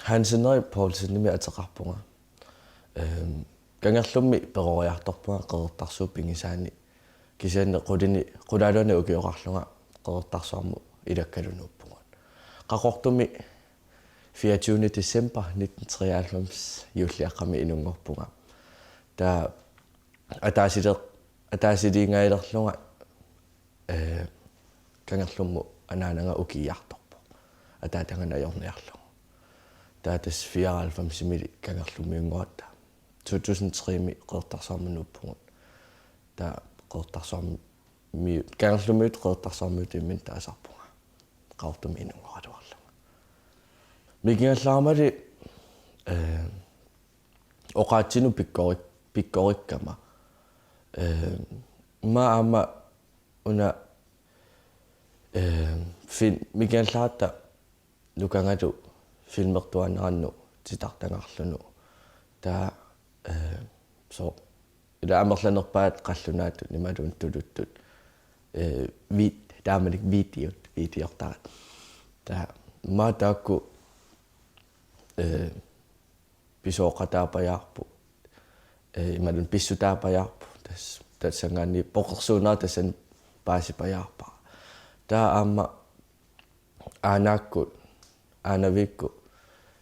Hansenøy Poulsen med ataqarpunga kangerlummi peroriartorpunga qertarsuupingisaani kisaanne qulaaluni ukioqarlunga qertarsuarmu ilakkalunuuppunga qaqortumi 24. december 1993 julliaqqami inungorpunga ta ataasiliingailerlunga kangerlummu anaananga ukiiartorpu ataatanganajorniarlu taatas 94 mili kangerlumiunguatta 2003 mi qertarsuarmunuuppungut ta qertarsuarmu kangerlumiut qertarsuarmuut immin taasarpunga qaortumi inungoraluarlu mikingallaarmali oqaatsinu pikkorikkama maama una fin mikingallaarta lukangalu filmertuannerannu titartangarlunu taa so ila amerlanerpaat qallunaatu nimalun tuluttut vit daamanik videortarat taa maataakku pisooqataapajaarpu imalun pissutaapajaarpu tassangaanni poqersuunaa tassan paasipajaarpa taa aamma aanaakku aanavikku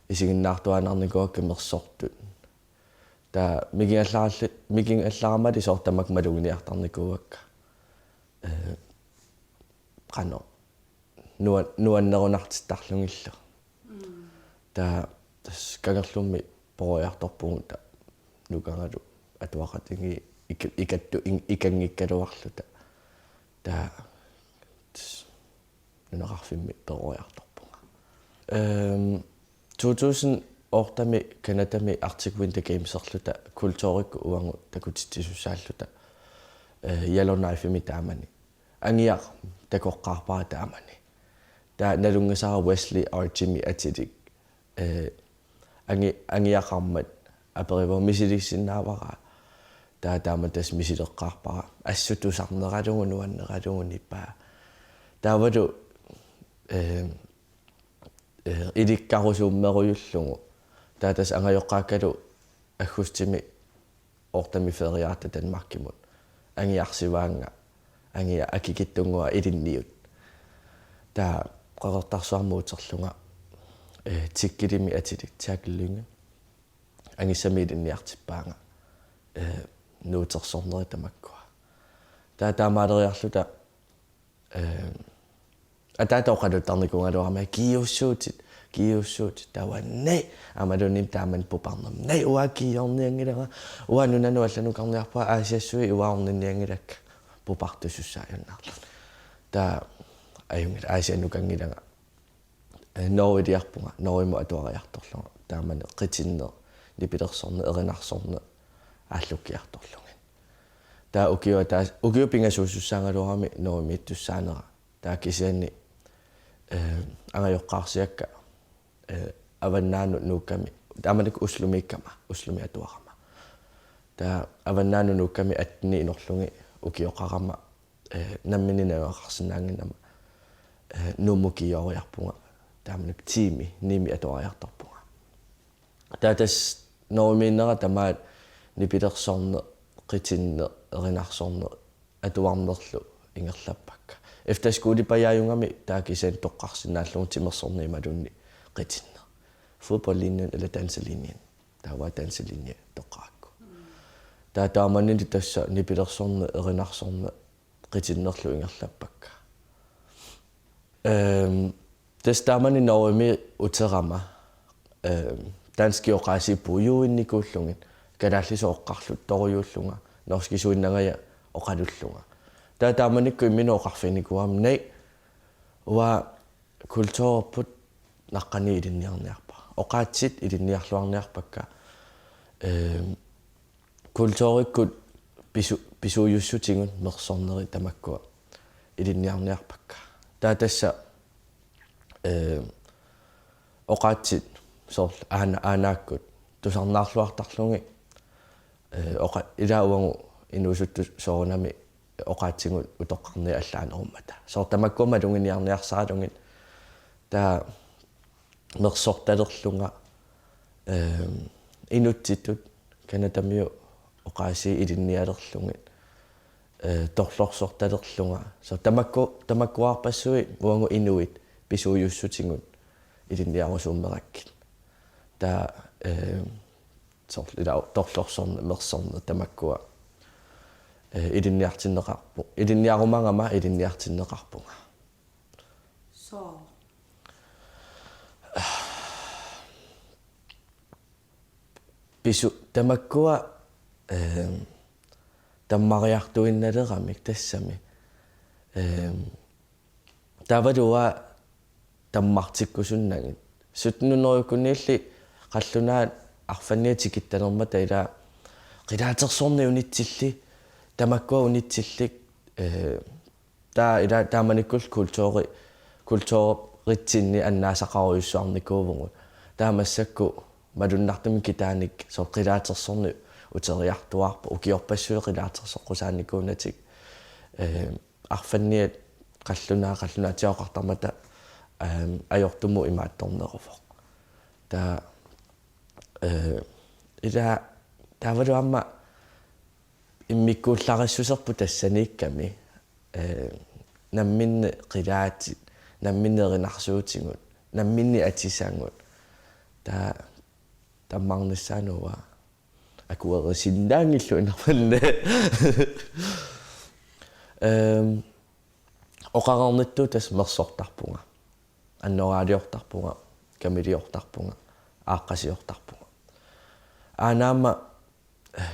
isiginnaartuanarnikuakka mersortut taa mikingallaarmali soortamak malugniartarnikuakka qano nuannerunartittarlungillu taa tas kangerlummi poriartorpunguta nukangalu atuaqatingi ikattu ikangikkaluarluta taa nunerarfimmi poriartorpunga 2000 ortami kanatami Arctic Winter Games erluta kultuurikku uangu takutittisusaalluta yalornaifimi taamani angiaq takoqqaarpaa taamani taa nalungasaara Wesley Jimmy atidik angiaqarmat aperivo misilisinnaavara taa taamatas misileqqaarpara assutusarneralungu nuanneralungu nippaa taavalu ilikkarusuummeruyullungu taatas angajoqqaakkalu agustimi ortami feriaata Danmarkimut angiarsivaanga angia akikittunguа ilinniut taa qaqertarsuarmuuterlunga tikkilimi atilik taakillunga angisamiilinniartippaanga nuutersorneri tamakkua taa taamaaleriarluta ataatoqaluttarnikungaluarma kiussuut tawanne amalunim taaman puparnam nei uakiorniangilaga uanunanu allanukarniarpa aasiassui uaorninniangilakka pupartusussaajannarlu taa ajungil aasianukangilaga noriliarpunga norimu atuariartorlunga taaman qitinne nipilersorne erinarsorne ааллуккиарторлугин таа укиупингасуусусаангалуарами норумииттуссаанера таа кисианни ангайоққарсиакка аваннаану нуукками таамалик услуми атуарама таа аваннаану нуукками атни инерлуги укиоқарама наммининавақарсинаангинама нумукиориарпунга таамалик тими ними атуариарторпунга таатас норумииннера тамаат нипилерсорне qitинне эринарсорне атуарнерлу ингерлаппакка эфтаскуулипаяаюнгами таакисаан тоққарсинааллугу тимерсорни малунни qitинне футболлиннин или дансалиннин таава дансалинни тоққаакку тааманни тасса нипилерсорне эринарсорне qitinnерлу ингерлаппакка тас тааманни норми утерама дански оқаасиппу юинникууллугит калааллисооққарлут торуйууллунга норскисуиннагая оқалуллунга тааманникку имминооқарфиникуам nei уа культуурпут наққани илинниарниарпа оқаатсит илинниарлуарниарпакка культууриккут писуйуссутингут мерсорнери тамаккуа илинниарниарпакка таатасса оқаатсит сорлаанааккут тусарнаарлуартарлуги оқа илауангу инуусутту соорунами оқаатсигут утоққарни аллаанеруммата соор тамаккума лунгиниарниарсаалугит таа мерсорталерлунга инутситтут канатамиу оқааси илинниалерлугит торлорсорталерлунга со тамаккуарпассуи уангу инуит писуйуссутингут илинниарусууммераккит таа сорл ила торлорсорне мерсорне тамаккуа илинниартиннеқарпу илинниарумангама илинниартиннеқарпунга со пису тамаккуа таммариартуинналерамик тассами тавадуа таммартиккусуннагит сутнунерукунниилли қаллунаат арфанниатикиттанермата ила қилаатерсорни унитсилли тамаккуа унитсиллик таа ила тааманиккул культууритсинни аннаасақаруйуссуарникуувгу таамассакку малуннартами китааник соо қилаатерсорни утериартуарпа укиорпассуи қилаатерсоққусааникуунатик арфанниат қаллунаатиоқартармата ajortumu imaattornerufoq taa ila taavaluamma immikkuullarissuserpu tassaniikkami namminne qilaati namminerinarsuutigut namminni atisangut taa tammarnissaanuwa akuerisinnaangillu inerpanne oqarornittu tas mersortarpunga аннораалиортарпунга камилиортарпунга ааққасиортарпунга анаама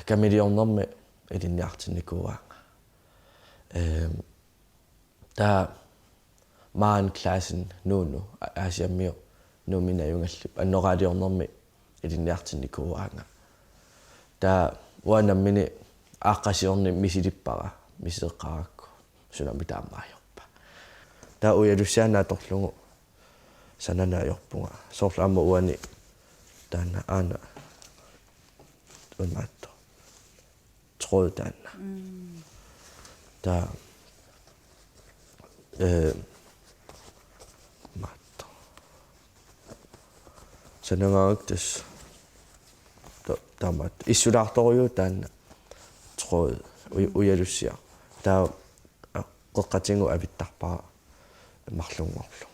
камилиорнэрми илинниартинникууаанга таа маан классен нуну асиаммиу нуминаюнгаллип аннораалиорнэрми илинниартинникууаанга таа уанаммини ааққасиорни мисилиппара мисеэққаракку сунами таамаajorpa таа уялуссаанаторлугу сананаajorpunga soorlaamma uani taana aana unmaatto tråd taana ta maatto sanangaaktas tamat issulaartoriu taana tråd uyalussia taa qoqqatingu avittarpara marlungorlu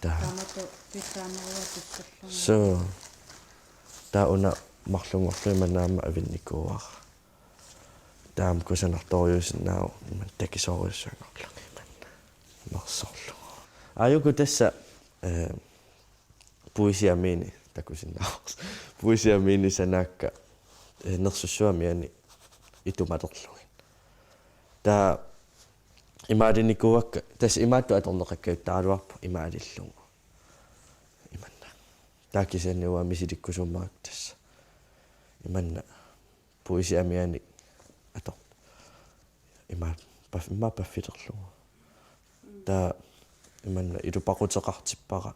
тамато писаанеруатуссаллуна so tauna marlungorlu manaama avinnikkuar taam kusanartoriusinnau man takisoriussuangorlu man marsorlu ayuku tassa puisiamini takusinnaars puisiamini sanakka nersussuamiani itumaterlugi taa имаалиникуакка тас имаатту аторнеқаккаюттааруарпу имаалиллугу иманна таакисаннуа мисиликкусуммарак тасса иманна пуисиамиани атор имма паффилерлугу таа иманна илупақутеқартиппара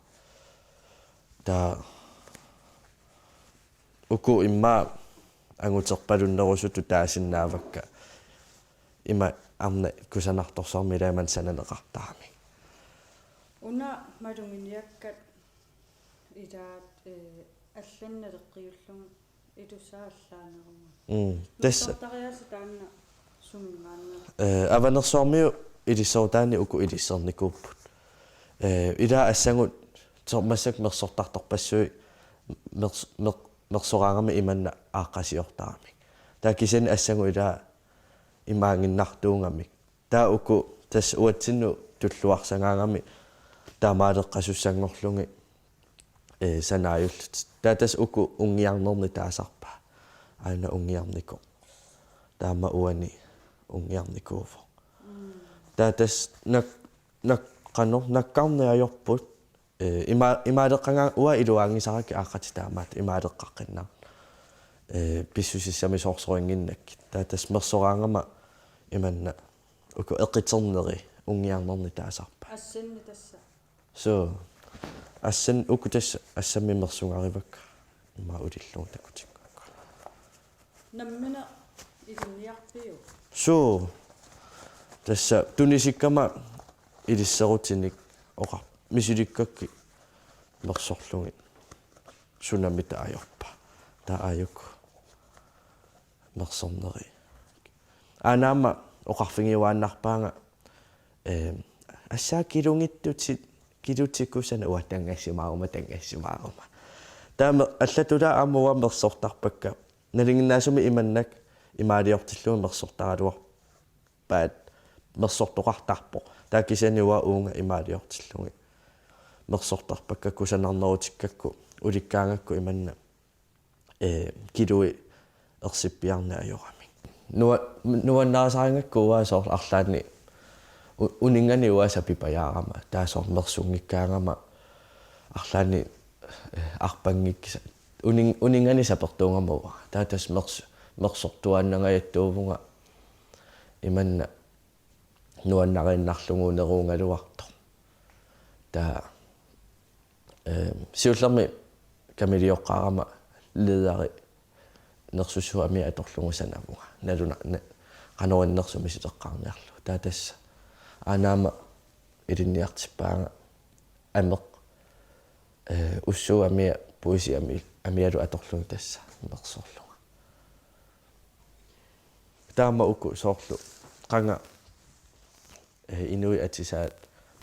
таа уку имма ангутерпалуннерусуту таасиннаавакка има амна кусанарторсармилааман сананеқартарами уна малунгиниаккат илаат алланналеққиуллугу илусааллаанерума тасса тариаса таанна сумингаанна аванерсоормиу илиссоортаани уку илиссерникууппут ила ассангут тормассак мерсортарторпассуи мерсораангами иманна ааққасиортарами taakisen assangu ila imaanginnartuungami taa uku tas uatsinnu tulluarsangaangami taamaaleqqasussangorlungi sanaayullut taa tas uku ungiarnerni taasarpa aina ungiarniku taama uani ungiarnikuuvo taa tas naqqanor nakkaarniajorput imaaleqqanga ua iluaangisaraki aaqqati taamaat imaaleqqaqqinnar pissusissami soorsoringinnak taa tas mersoraangama imanna uku eqiterneri ungiarnerni taasarpa assinni tassa so assan uku tas assammi mersungarivakka ima ulillugu takutikkaakka nammina ilinniarpiu so tassa tunisikkama ilisserutinik oqa misilikkakki mersorlungi tsunami taajorpa taajuk mersorneri anaama oqarfingiuaannarpaanga assaakilungittutit kilutikusana uattangassimaaruma tangassimaaruma taama allatula aamua mersortarpakka nalinginnaasumi imannak imaaliortillumi mersortaraluar paat mersortoqartarpo taakisaniua uunga imaaliortillungi mersortarpakka kusanarnerutikakku ulikkaangakku imanna kilui ersippiarna ajorami nuannaasaaringakku uasoor arlaani uningani uasapipajaarama taasoor mersungikkaangama arlaani arpangikkisa uningani sapertuungamua taatas mersortuannangajattuuvunga imanna nuannarinnarlunguuneruungaluartor taa siullermi kamilioqqaarama leedari nersussuami atorlungusanavunga naluna qanorinnersumi siteqqaarniarlu taa tassa anaama ilinniartippaanga ameq ussuamia puisiami amialu atorlungu tassa mersorlunga taama uku soorlu qanga inui atisaat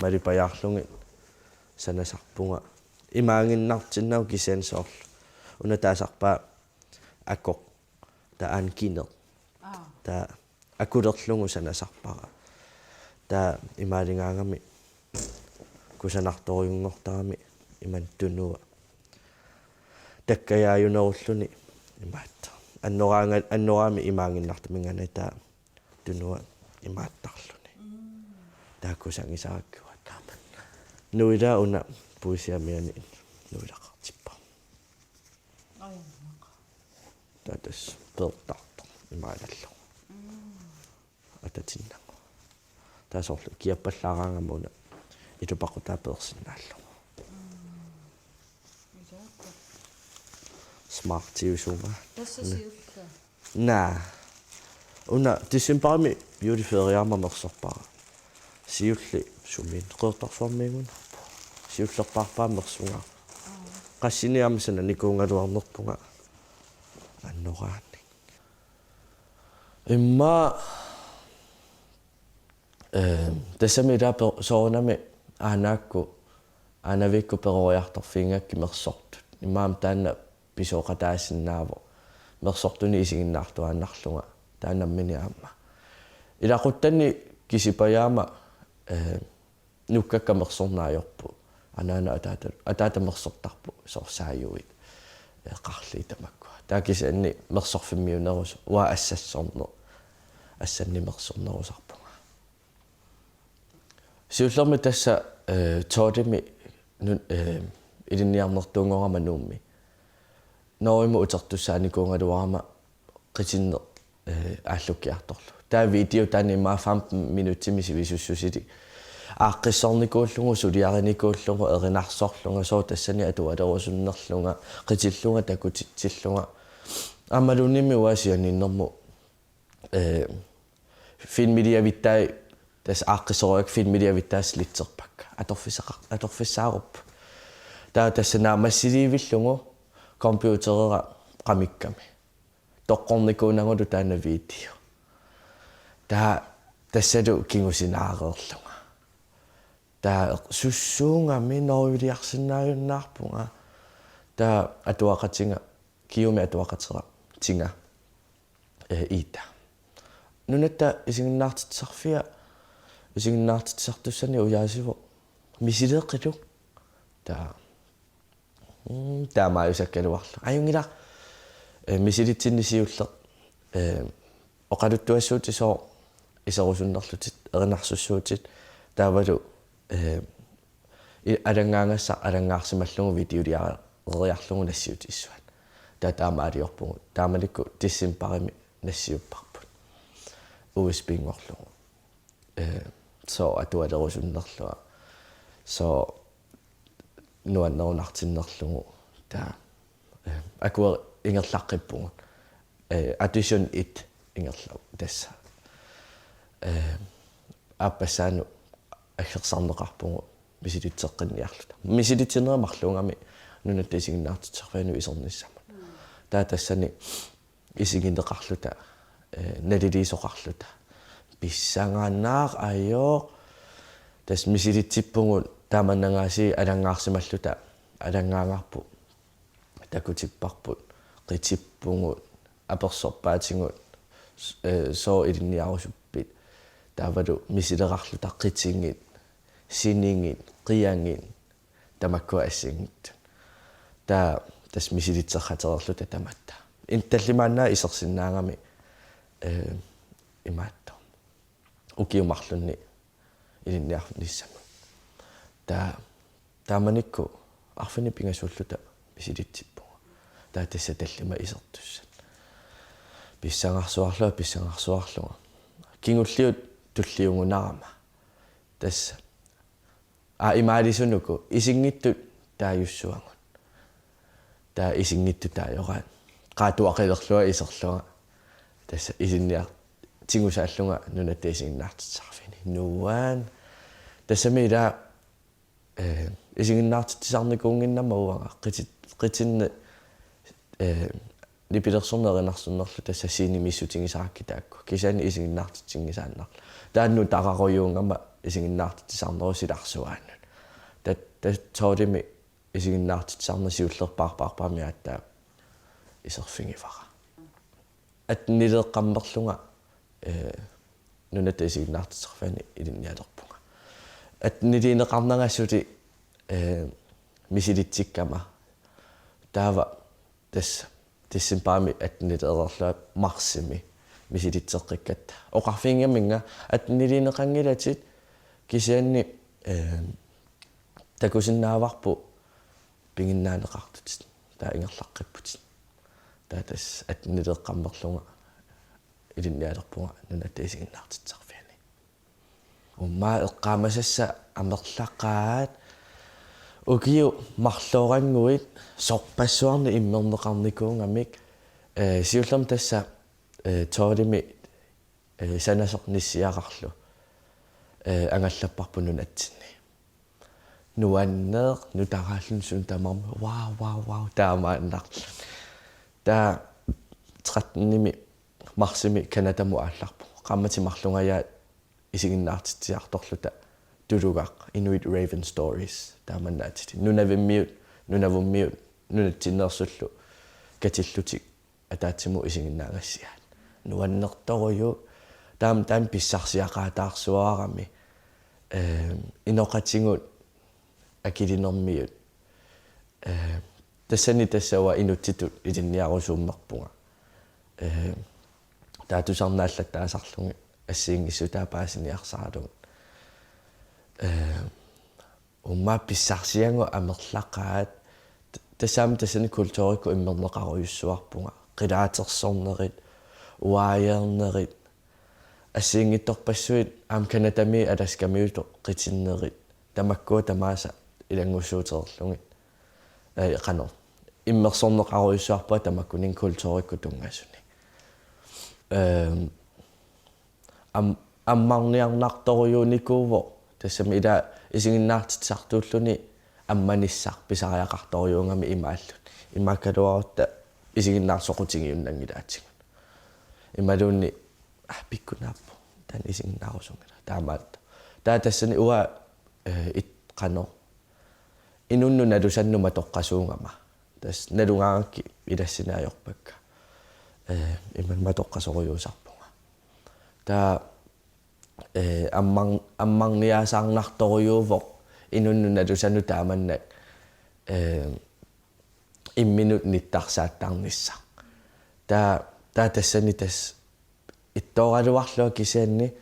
malipajaarlungi sanasarpunga imaanginnartinnau kisensoorlu una taasarpaa akkoq taan kiner taa akulerlungu sanasarpara taa imaalingaangami kusanartoriungortarami iman tunua takkajaayunerulluni imaatta annoraami imaanginnartamingana taa tunua imaattarluni taakkusangisarakkua taamanna nuila una puisiamiani nuilaqartippa tatas pertartor imaalallu atatinnangu taasorlu kiappallaaraangamuna itupaqutaa persinnaallu smartiusunga tassa siulla naa una tisimparami beautyferiarma mersorpara siulli sumin qeertarsuarmiiguna siullerparpaa mersunga qassiniarmisana nikuungaluarnerpunga annoraanni imma tassami ila soornami aanaakku aanavikku peroriartorfiingakki mersortut immaam taanna pisoqataasinnaavo mersortuni isiginnaartuaannarlunga taanammini aamma ilaquttanni kisipajaama nukkakka mersornaajorpu anaana ataata mersortarpu sorsaajuvit qarliitamakku taakisanni mersorfimmiunerus ua assassorner assanni mersornerusarpunga siullermi tassa toodimi ilinniarnertuungorama nuummi noorimu utertussaani kuungaluarama qitinner ааллуккиарторлу таа видео таанimmaa 15 минуттими сивисуссусити ааққиссорникууллугу сулиариникууллугу эринарсорлунга соо тассани атуалерусуннерлунга қитиллунга такутитсиллунга амалуннимми уасианиннэрму филмилиавиттай тас ааққисоруак филмилиавиттаас литсерпакка аторфиссааруп таа тассанаа массиливиллугу компьютерера qamikkami тоққорникуунагулу таана видео таа тассалу кингусинаареерлунга таа суссуунгами норуилиарсинааюннаарпунга таа атуақатинга киуми атуақатера тинга iita nunata isinginnaartitsarfia isinginnaartitsartussani ujaasivo misileeqqilu taamaayusakkaluarlu ajungila misilitsinisiulleq oqaluttuassuuti soo iserusunnerlutit erinarsussuutit taavalu alangaangassa alangaarsimallugu videoliariarlugu nassiut issuat taamaaliorpugu taamalikku tissimparimi nassiupparput USB-ngorlugu so atualerusunnerlua so nuannerunartinnerlugu taa akua ingerlaqqippugut addition 1 ingerlau tassa appassaanu аггерсарнеқарпугу мисилитсеққинниарлута мисилитсинерамарлугами нунат исигиннаартитсарфану исерниссама таа тассани исигинеқарлута налилисоқарлута писсангаанаар айоо тас мисилитсиппугут тааманнагааси алангаарсималлута алангаагаарпу такутиппарпут қитиппугут аперсорпаатингут соо илинниарусуппит таавалу мисилеқарлута қитингит синингит қиангит тамаккуа ассингит таа тас мисилитсерхатерерлута таматта инталлимаанаа исерсинаагами имаатто укиумарлунни илинниарниссама тааманикку арфини пингасууллута мисилитсиппуга таа тасса таллима исертуссат писсангарсуарлуга кингуллиут туллиугунарама тасса имаалисунуку исингиттут тааюссуангут таа исингитту таайораат qaatuaqillerlua iserluga tassa isinniar tingusааллунга нунатта исигиннаартитсарфини нуан тассамила исигиннаартитсарникуунгиннама уага qitинне липилерсорнеринарсуннерлу тасса синимиссутингисаакки таакку кисаани исигиннаартитсингисааннар таанну тақаруйуунгама исигиннаартитсарнерусиларсуааннут тоолими исигиннаартитсарнасиуллерпаарпаарпаами ааттаа исерфингифара атнилеэққаммерлунга нунатта исигиннаартитсарфаани илинниалерпунга атнилиинеқарнагассути мисилитсиккама таава тасса тиссимпаами атнилеэрлуа марсими мисилитсеққиккатта оқарфингаминга атнилиинеқангилатит кисианни такусиннааварпу пингиннаанеқартут таа ингерлаққиппут таа тас атнилеэққаммерлунга илинниалерпунга нунатта исигиннаартитсарфиани умма эққаамасасса амерлаққаат укиу марлоорангуит сорпассуарни иммернеқарникуунгамик сиуллерм тасса тоолими санасоқниссиақарлу ангаллаппарпу нунатсинни нуаннеэқ нутарааллун сун тамарми вау таамааннар таа 13-ними марсими канадаму аалларпу qamмати марлунгаяат исигиннаартитсиарторлута тулугаақ Inuit Raven Stories тааманнаатити нунавиммиут нунатсиннерсуллу катиллутик атаатсиму исигиннаагассиаат нуаннерторую таам писсарсиақаатаарсуарами иноқатингут акилинермиут тассани тассава инутситут илинниарусууммерпунга таатусарнааллат таасарлуги ассиингиссу таапаасиниарсаалугу умма писсарсиангу амерлаққаат тассаами тассани культуурикку иммернеқаруйуссуарпунга қилаатерсорнерит уааернерит ассиингитторпассуит аам канатами аласкамиуто қитиннерит тамаккуа тамааса илангуссуутерерлугит қано иммерсорнеқаруйуссуарпуа тамаккунин культуурикку тунгасуни аммарниарнарторюуникууво тассами ила исигиннаартитсартууллуни амманиссар писариақарторюунгами имааллут имаккалуарутта исигиннаарсоқутигиуннангилаатсигун ималуунни пиккунааппу таан исигиннаарусунгила таамаатта таа тассани уа итқано инунну налусаннума тоққасуунгама тас налунгааракки илассинаajorpakka iman matoqqasoruusarpunga taa аммарниасаарнарторюувоқ инуннуналусану тааманнак имминут ниттарсааттарнisса таа тассани тас иттооралуарлуа кисианни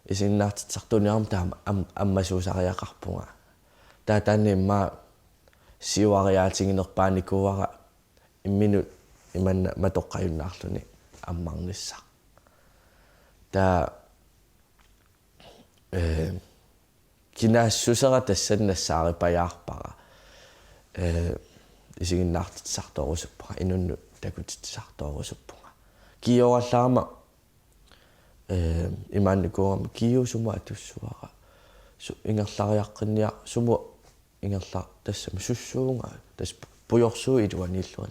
исиннаартитсартуниарм таама аммасуусариақарпунга таа таанни имма сиуариаатингинерпааникууара имминут иманна матоққаюннаарлуни аммарнisса таа кинаассусера тассаннассаарипаяарпара исигиннаартитсарторусуппара инунну такутитсарторусуппунга киораллаама имаанникуурама киусума атуссуара ингерлариаққинниа суму ингерла тассама суссуунга тас пуйорсуу илуаниллуа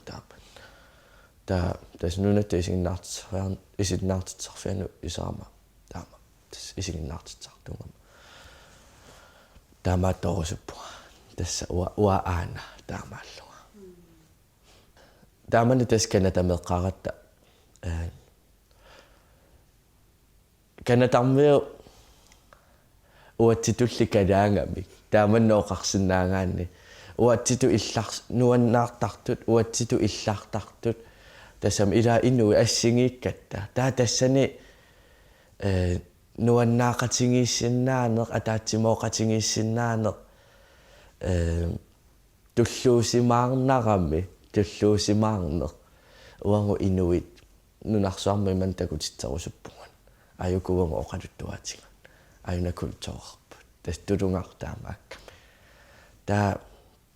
таа тас нунатта исигиннаартитсариарн исиннаартитсарфиану исаама таама тас исигиннаартитсартунгама таамаатторусуппуга тасса уа аана таамааллуга таамани тас канатамеққаратта канатармиу уатситулли калаангами тааманнооқарсинаагаанни уатситу илларс нуаннаартартут уатситу иллаартартут тассам ила инуи ассигииккатта таа тассани нуаннаақатингииссиннаанеқ атаатсимооқатингииссиннаанеқ туллуусимаарнарами туллуусимаарнеқ уангу инуит нунарсуарма иман такутитсерусуппуган аюкувангу оқалуттуатинган аюнакултоорпут тас тулунгартаамаакками таа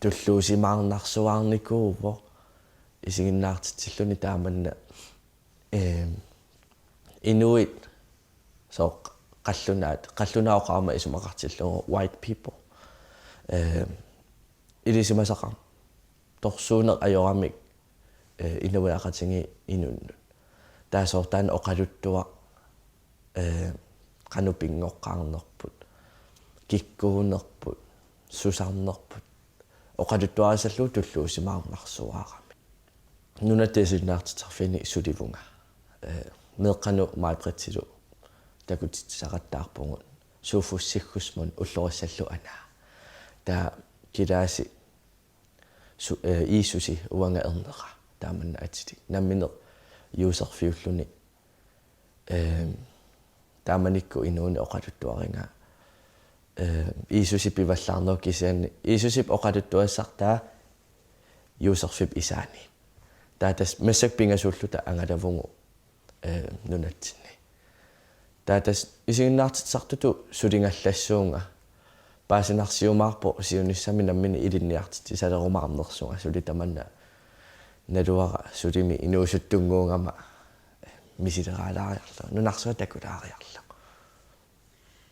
туллуусимаарнарсуарникууво исигиннаартитсиллуни тааманна инуит so qallunaoqarma isumaqartillugu white people ilisimasaqam torsuuneq ajoramik inuiaqatingi inunnu taasortaan oqaluttua qanupingoqqaarnerput kikkuunerput susarnerput oqaluttuarisallu tulluusimaarnarsuarami nunattiisinnaartitarfini sulivunga meeqqanu maaipritsilu такутитсақаттаарпугут сууфуссиггусмун уллорissаллу анаа таа килааси иисуси уанга ернеqa тааманна атити намминеқ юусерфиуллуни тааманикку инууни оқалуттуаринга иисуси пиваллаарноо кисианни иисусип оқалуттуассартаа юусерфип исаани таатас массак пингасууллута ангалавугу нунатсинни таатас исигиннаартитсартуту сулингаллассуунга паасинарсиумаарпо сиуниссами наммини илинниартити салерумаарнерсуга сули таманна налуара сулими инуусуттунгуунгама мисилераалаариарлу нунарсуа такулаариарлу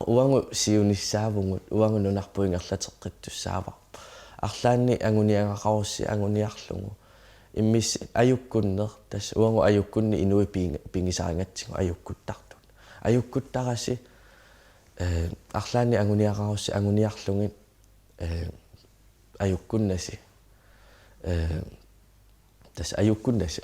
уангу сиуниссаавунгут уангу нунарпуингерлатеққиттуссааварпу арлаанни агуниангақарусси агуниарлугу иммисси аюккуннер тас уангу аюккунни инуи пингисарингатсигу аюккуттарту аюккуттараси арлаани агуниақарусси агуниарлугит аюккуннаси тас аюккуннаси